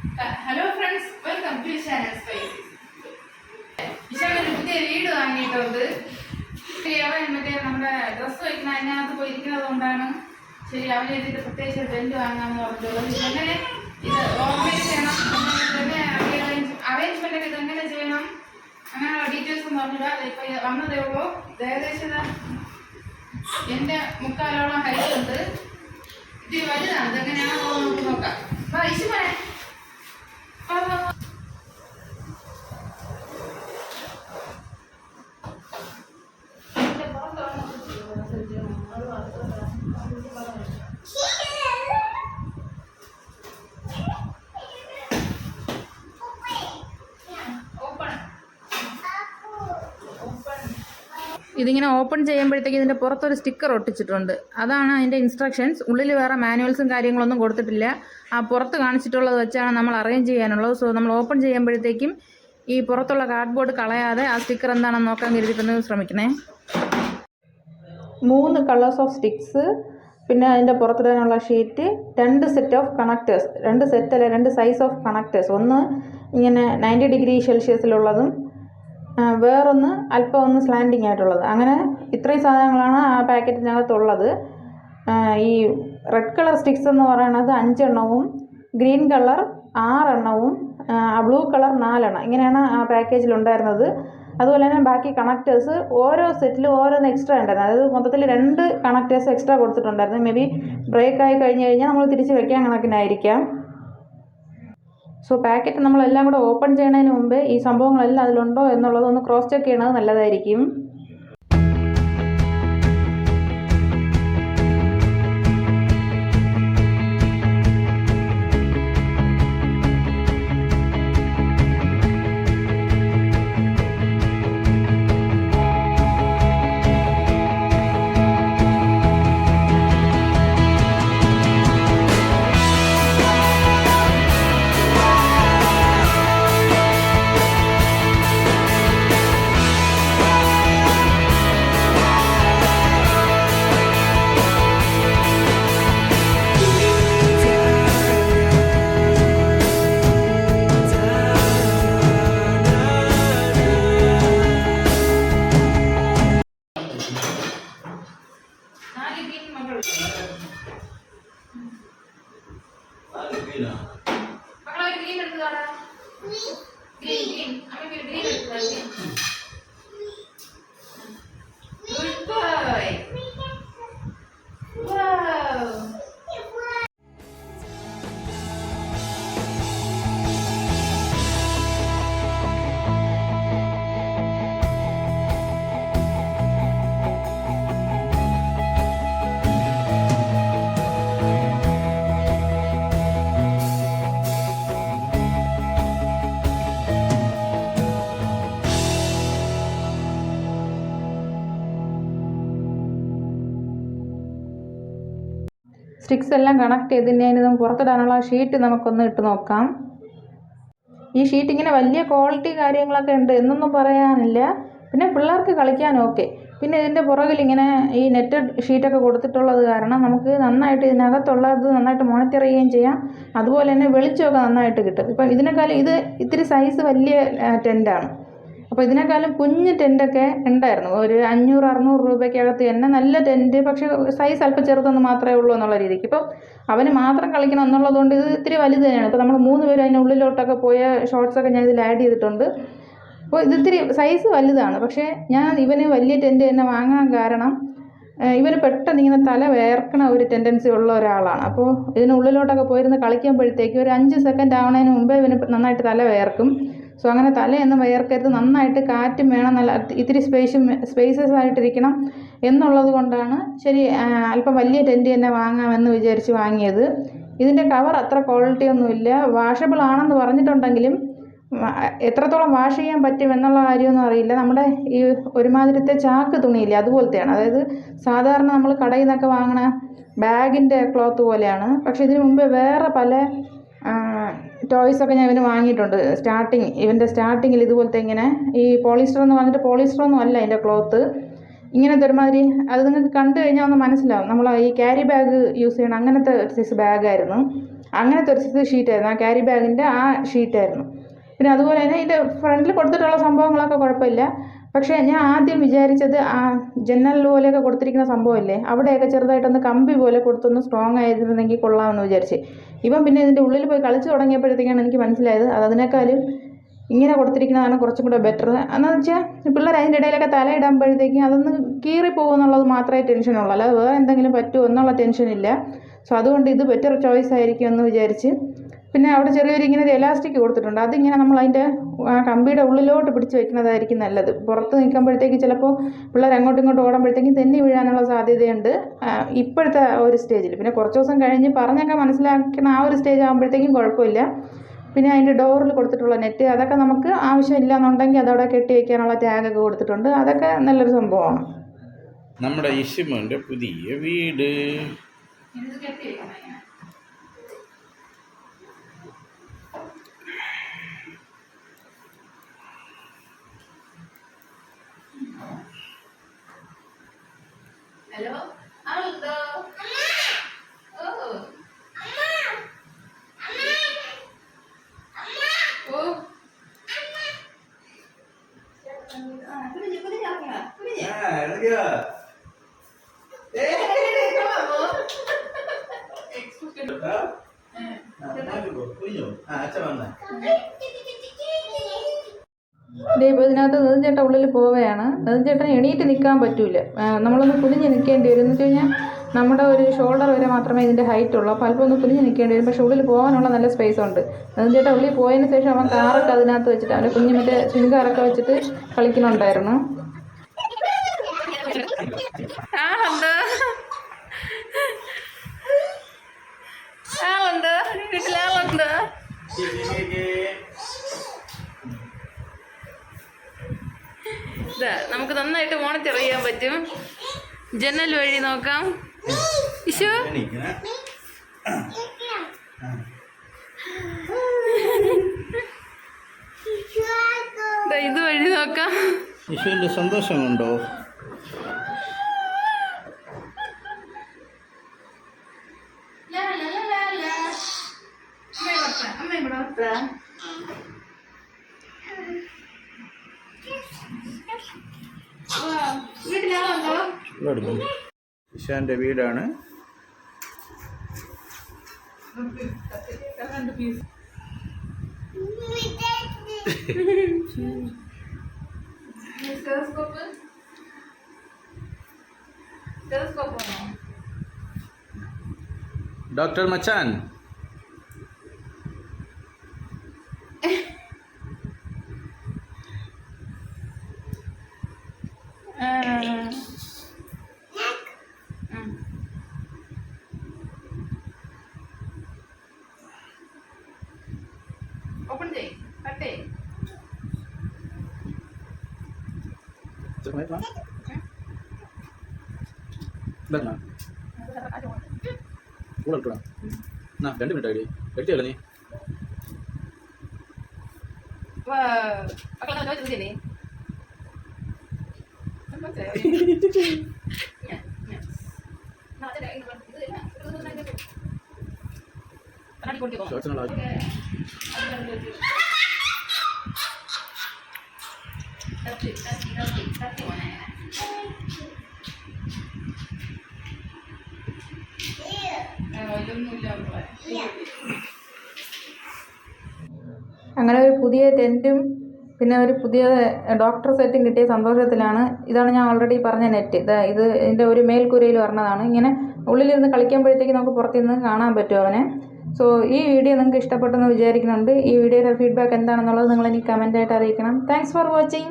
Hello friends, welcome to channel spices. ഇഷാനൊരു പുതിയ വീട് വാങ്ങിയിട്ടുണ്ട്. അവൻ മറ്റേ നമ്മുടെ ഡ്രസ്സ് വയ്ക്കുന്ന അതിനകത്ത് പോയിരിക്കുന്നത് കൊണ്ടാണ് ശരി അവന് എഴുതിയിട്ട് പ്രത്യേകിച്ച് ടെൻറ്റ് വാങ്ങാമെന്ന് പറഞ്ഞിട്ടുള്ളത്. ഇതെങ്ങനെ ഇത് ഓർഗനൈസ് ചെയ്യണം, അറേഞ്ച്മെൻ്റ് ഒക്കെ ഇതെങ്ങനെ ചെയ്യണം അങ്ങനെയുള്ള ഡീറ്റെയിൽസ് ഒന്നും പറഞ്ഞില്ല. ഇപ്പം വന്നതേ ഉള്ളൂ. ഏകദേശം എൻ്റെ മുക്കാലോളം ഹൈറ്റ് ഉണ്ട്. ഇത് വലുതാണ്. ഇതെങ്ങനെയാണോ നമുക്ക് നോക്കാം. ഇശുമനെ ഇതിങ്ങനെ ഓപ്പൺ ചെയ്യുമ്പോഴത്തേക്ക് ഇതിൻ്റെ പുറത്തൊരു സ്റ്റിക്കർ ഒട്ടിച്ചിട്ടുണ്ട്. അതാണ് അതിൻ്റെ ഇൻസ്ട്രക്ഷൻസ്. ഉള്ളിൽ വേറെ മാനുവൽസും കാര്യങ്ങളൊന്നും കൊടുത്തിട്ടില്ല. ആ പുറത്ത് കാണിച്ചിട്ടുള്ളത് വെച്ചാണ് നമ്മൾ അറേഞ്ച് ചെയ്യാനുള്ളത്. സോ നമ്മൾ ഓപ്പൺ ചെയ്യുമ്പോഴത്തേക്കും ഈ പുറത്തുള്ള കാർഡ്ബോർഡ് കളയാതെ ആ സ്റ്റിക്കർ എന്താണെന്ന് നോക്കാൻ കരുതിയിട്ടൊന്ന് ശ്രമിക്കണേ. 3 കളേഴ്സ് ഓഫ് സ്റ്റിക്സ്, പിന്നെ അതിൻ്റെ പുറത്തിടാനുള്ള sheet, 2 set of connectors, 2 size of connectors. ഒന്ന് ഇങ്ങനെ 90 ഡിഗ്രി സെൽഷ്യസിലുള്ളതും വേറൊന്ന് അല്പം ഒന്ന് സ്ലാൻഡിങ് ആയിട്ടുള്ളത്. അങ്ങനെ ഇത്രയും സാധനങ്ങളാണ് ആ പാക്കറ്റിനകത്തുള്ളത്. ഈ റെഡ് കളർ സ്റ്റിക്സ് എന്ന് പറയുന്നത് 5 എണ്ണവും, ഗ്രീൻ കളർ 6 എണ്ണവും, ബ്ലൂ കളർ 4 എണ്ണം, ഇങ്ങനെയാണ് ആ പാക്കേജിലുണ്ടായിരുന്നത്. അതുപോലെ തന്നെ ബാക്കി കണക്റ്റേഴ്സ് ഓരോ സെറ്റിലും ഓരോന്ന് എക്സ്ട്രാ ഉണ്ടായിരുന്നു. അതായത് മൊത്തത്തിൽ 2 കണക്റ്റേഴ്സ് എക്സ്ട്രാ കൊടുത്തിട്ടുണ്ടായിരുന്നു. മേ ബി ബ്രേക്ക് ആയി കഴിഞ്ഞ് കഴിഞ്ഞാൽ നമ്മൾ തിരിച്ച് വെക്കാൻ കണക്കിനായിരിക്കാം. സോ പാക്കറ്റ് നമ്മളെല്ലാം കൂടെ ഓപ്പൺ ചെയ്യുന്നതിന് മുമ്പ് ഈ സംഭവങ്ങളെല്ലാം അതിലുണ്ടോ എന്നുള്ളത് ഒന്ന് ക്രോസ് ചെക്ക് ചെയ്യണത് നല്ലതായിരിക്കും. സ്റ്റിക്സ് എല്ലാം കണക്ട് ചെയ്തതിന് നമുക്ക് പുറത്തിടാനുള്ള ഷീറ്റ് നമുക്കൊന്ന് ഇട്ട് നോക്കാം. ഈ ഷീറ്റ് ഇങ്ങനെ വലിയ ക്വാളിറ്റി കാര്യങ്ങളൊക്കെ ഉണ്ട് എന്നൊന്നും പറയാനില്ല. പിന്നെ പിള്ളേർക്ക് കളിക്കാൻ ഓക്കെ. പിന്നെ ഇതിൻ്റെ പുറകിൽ ഇങ്ങനെ ഈ നെറ്റഡ് ഷീറ്റൊക്കെ കൊടുത്തിട്ടുള്ളത് കാരണം നമുക്ക് നന്നായിട്ട് ഇതിനകത്തുള്ളത് നന്നായിട്ട് മോണിറ്റർ ചെയ്യുകയും ചെയ്യാം. അതുപോലെ തന്നെ വെളിച്ചമൊക്കെ നന്നായിട്ട് കിട്ടും. ഇപ്പം ഇതിനേക്കാളും ഇത് ഇത്തിരി സൈസ് വലിയ ടെൻറ്റാണ്. അപ്പോൾ ഇതിനേക്കാളും കുഞ്ഞ് ടെൻറ്റൊക്കെ ഉണ്ടായിരുന്നു. ഒരു 500-600 രൂപയ്ക്കകത്ത് തന്നെ നല്ല ടെൻറ്റ്, പക്ഷേ സൈസ് അല്പം ചെറുതൊന്നും മാത്രമേ ഉള്ളൂ എന്നുള്ള രീതിക്ക്. ഇപ്പോൾ അവന് മാത്രം കളിക്കണം എന്നുള്ളതുകൊണ്ട് ഇത് ഇത്തിരി വലുത് തന്നെയാണ്. ഇപ്പോൾ നമ്മൾ 3 പേര് അതിൻ്റെ ഉള്ളിലോട്ടൊക്കെ പോയ ഷോർട്സൊക്കെ ഞാൻ ഇതിൽ ആഡ് ചെയ്തിട്ടുണ്ട്. അപ്പോൾ ഇതിത്തിരി സൈസ് വലുതാണ്. പക്ഷേ ഞാൻ ഇവന് വലിയ ടെൻറ്റ് തന്നെ വാങ്ങാൻ കാരണം ഇവന് പെട്ടെന്ന് ഇങ്ങനെ തല വേർക്കണ ഒരു ടെൻഡൻസി ഉള്ള ഒരാളാണ്. അപ്പോൾ ഇതിനുള്ളിലോട്ടൊക്കെ പോയിരുന്ന് കളിക്കുമ്പോഴത്തേക്ക് ഒരു 5 സെക്കൻഡ് ആവണതിന് മുമ്പേ ഇവന് നന്നായിട്ട് തല വേർക്കും. സോ അങ്ങനെ തലയൊന്നും വേർക്കരുത്, നന്നായിട്ട് കാറ്റും വേണം, നല്ല ഇത്തിരി സ്പേസസ് ആയിട്ടിരിക്കണം എന്നുള്ളത് കൊണ്ടാണ് ശരി അല്പം വലിയ ടെൻറ്റ് തന്നെ വാങ്ങാമെന്ന് വിചാരിച്ച് വാങ്ങിയത്. ഇതിൻ്റെ കവർ അത്ര ക്വാളിറ്റി ഒന്നുമില്ല. വാഷബിൾ ആണെന്ന് പറഞ്ഞിട്ടുണ്ടെങ്കിലും എത്രത്തോളം വാഷ് ചെയ്യാൻ പറ്റും എന്നുള്ള കാര്യമൊന്നും അറിയില്ല. നമ്മുടെ ഈ ഒരുമാതിരത്തെ ചാക്ക് തുണിയില്ലേ, അതുപോലത്തെയാണ്. അതായത് സാധാരണ നമ്മൾ കടയിൽ നിന്നൊക്കെ വാങ്ങണ ബാഗിൻ്റെ ക്ലോത്ത് പോലെയാണ്. പക്ഷേ ഇതിനു മുമ്പേ വേറെ പല ടോയ്സൊക്കെ ഞാൻ ഇവന് വാങ്ങിയിട്ടുണ്ട്. ഇവൻ്റെ സ്റ്റാർട്ടിങ്ങിൽ ഇതുപോലത്തെ ഇങ്ങനെ ഈ പോളിസ്റ്റർ എന്ന് പറഞ്ഞിട്ട് പോളിസ്റ്ററൊന്നും അല്ല ഇതിൻ്റെ ക്ലോത്ത്. ഇങ്ങനത്തെ ഒരുമാതിരി അത് നിങ്ങൾക്ക് കണ്ടു കഴിഞ്ഞാൽ ഒന്ന് മനസ്സിലാവും. നമ്മൾ ഈ ക്യാരി ബാഗ് യൂസ് ചെയ്യണം അങ്ങനത്തെ സൈസ് ബാഗായിരുന്നു. അങ്ങനത്തെ ഒരു ഷീറ്റായിരുന്നു. ആ ക്യാരി ബാഗിൻ്റെ ആ ഷീറ്റായിരുന്നു. പിന്നെ അതുപോലെ തന്നെ ഇതിൻ്റെ ഫ്രണ്ടിൽ കൊടുത്തിട്ടുള്ള സംഭവങ്ങളൊക്കെ കുഴപ്പമില്ല. പക്ഷേ ഞാൻ ആദ്യം വിചാരിച്ചത് ആ ജനൽ പോലെയൊക്കെ കൊടുത്തിരിക്കുന്ന സംഭവമില്ലേ, അവിടെയൊക്കെ ചെറുതായിട്ടൊന്ന് കമ്പി പോലെ കൊടുത്തൊന്ന് സ്ട്രോങ് ആയിരുന്നെങ്കിൽ കൊള്ളാമെന്ന് വിചാരിച്ച്. ഇപ്പം പിന്നെ ഇതിൻ്റെ ഉള്ളിൽ പോയി കളിച്ച് തുടങ്ങിയപ്പോഴത്തേക്കാണ് എനിക്ക് മനസ്സിലായത് അതിനേക്കാളും ഇങ്ങനെ കൊടുത്തിരിക്കുന്നതാണ് കുറച്ചും കൂടെ ബെറ്റർ. എന്ന് വെച്ചാൽ പിള്ളേർ അതിൻ്റെ ഇടയിലൊക്കെ തലയിടുമ്പോഴത്തേക്കും അതൊന്ന് കീറിപ്പോകുമെന്നുള്ളത് മാത്രമേ ടെൻഷനുള്ളൂ, അല്ലാതെ വേറെ എന്തെങ്കിലും പറ്റുമോ എന്നുള്ള ടെൻഷനില്ല. സോ അതുകൊണ്ട് ഇത് ബെറ്റർ ചോയ്സ് ആയിരിക്കും എന്ന് വിചാരിച്ച്. പിന്നെ അവിടെ ചെറിയൊരു ഇങ്ങനെ ഒരു എലാസ്റ്റിക് കൊടുത്തിട്ടുണ്ട്. അതിങ്ങനെ നമ്മൾ അതിൻ്റെ കമ്പിയുടെ ഉള്ളിലോട്ട് പിടിച്ച് വെക്കുന്നതായിരിക്കും നല്ലത്. പുറത്ത് നിൽക്കുമ്പോഴത്തേക്ക് ചിലപ്പോൾ പിള്ളേർ അങ്ങോട്ടും ഇങ്ങോട്ടും ഓടുമ്പോഴത്തേക്കും തെന്നി വീഴാനുള്ള സാധ്യതയുണ്ട് ഇപ്പോഴത്തെ ഒരു സ്റ്റേജിൽ. പിന്നെ കുറച്ച് ദിവസം കഴിഞ്ഞ് പറഞ്ഞൊക്കെ മനസ്സിലാക്കുന്ന ആ ഒരു സ്റ്റേജ് ആകുമ്പോഴത്തേക്കും കുഴപ്പമില്ല. പിന്നെ അതിൻ്റെ ഡോറിൽ കൊടുത്തിട്ടുള്ള നെറ്റ് അതൊക്കെ നമുക്ക് ആവശ്യമില്ല എന്നുണ്ടെങ്കിൽ അതവിടെ കെട്ടി വയ്ക്കാനുള്ള ടാഗൊക്കെ കൊടുത്തിട്ടുണ്ട്. അതൊക്കെ നല്ലൊരു സംഭവമാണ്. നമ്മുടെ ഇഷിമോൻ്റെ പുതിയ വീട്. ഹലോ, ആളുണ്ടോ? ഇപ്പോൾ ഇതിനകത്ത് നെടുഞ്ചേട്ടൻ ഉള്ളിൽ പോവുകയാണ്. നെടുഞ്ചേട്ടന് എണീറ്റ് നിൽക്കാൻ പറ്റൂല, നമ്മളൊന്ന് കുനിഞ്ഞ് നിൽക്കേണ്ടി വരും. എന്ന് വെച്ച് കഴിഞ്ഞാൽ നമ്മുടെ ഒരു ഷോൾഡർ വരെ മാത്രമേ ഇതിൻ്റെ ഹൈറ്റ് ഉള്ളൂ. അപ്പോൾ അല്പം ഒന്ന് കുനിഞ്ഞ് നിൽക്കേണ്ടി വരും. പക്ഷേ ഉള്ളിൽ പോകാനുള്ള നല്ല സ്പേസ് ഉണ്ട്. നെടുഞ്ചേട്ടൻ ഉള്ളിൽ പോയതിന് ശേഷം അവൻ കാറൊക്കെ അതിനകത്ത് വെച്ചിട്ട് അവൻ്റെ കുഞ്ഞ് മറ്റേ ശൃംഗാറൊക്കെ വെച്ചിട്ട് കളിക്കുന്നുണ്ടായിരുന്നു. നമുക്ക് നന്നായിട്ട് മോണിറ്റർ ചെയ്യാൻ പറ്റും. ജനൽ വഴി നോക്കാം. ഇഷു ഇത് വഴി നോക്കാം. ഇഷുവിൻ്റെ സന്തോഷമുണ്ടോ? ഇഷാന്റെ വീടാണ്. ഡോക്ടർ മച്ചാൻ, ഓപ്പൺ ചെയ്യ്, കട്ട് ചെയ്യ്. രണ്ട് മിനിറ്റ് ആയി എത്തിയല്ലോ നീ. അങ്ങനെ ഒരു പുതിയ ടെൻറ്റും പിന്നെ ഒരു പുതിയ ഡോക്ടർ സെറ്റും കിട്ടിയ സന്തോഷത്തിലാണ്. ഇതാണ് ഞാൻ ഓൾറെഡി പറഞ്ഞ നെറ്റ്. ഇത് ഇതിൻ്റെ ഒരു മേൽക്കൂരയിൽ വരണതാണ്. ഇങ്ങനെ ഉള്ളിലിരുന്ന് കളിക്കുമ്പോഴത്തേക്ക് നമുക്ക് പുറത്തുനിന്ന് കാണാൻ പറ്റും അവനെ. സോ ഈ വീഡിയോ നിങ്ങൾക്ക് ഇഷ്ടപ്പെട്ടെന്ന് വിചാരിക്കുന്നുണ്ട്. ഈ വീഡിയോയുടെ ഫീഡ്ബാക്ക് എന്താണെന്നുള്ളത് നിങ്ങൾ എനിക്ക് കമൻറ്റായിട്ട് അറിയിക്കണം. Thanks for watching.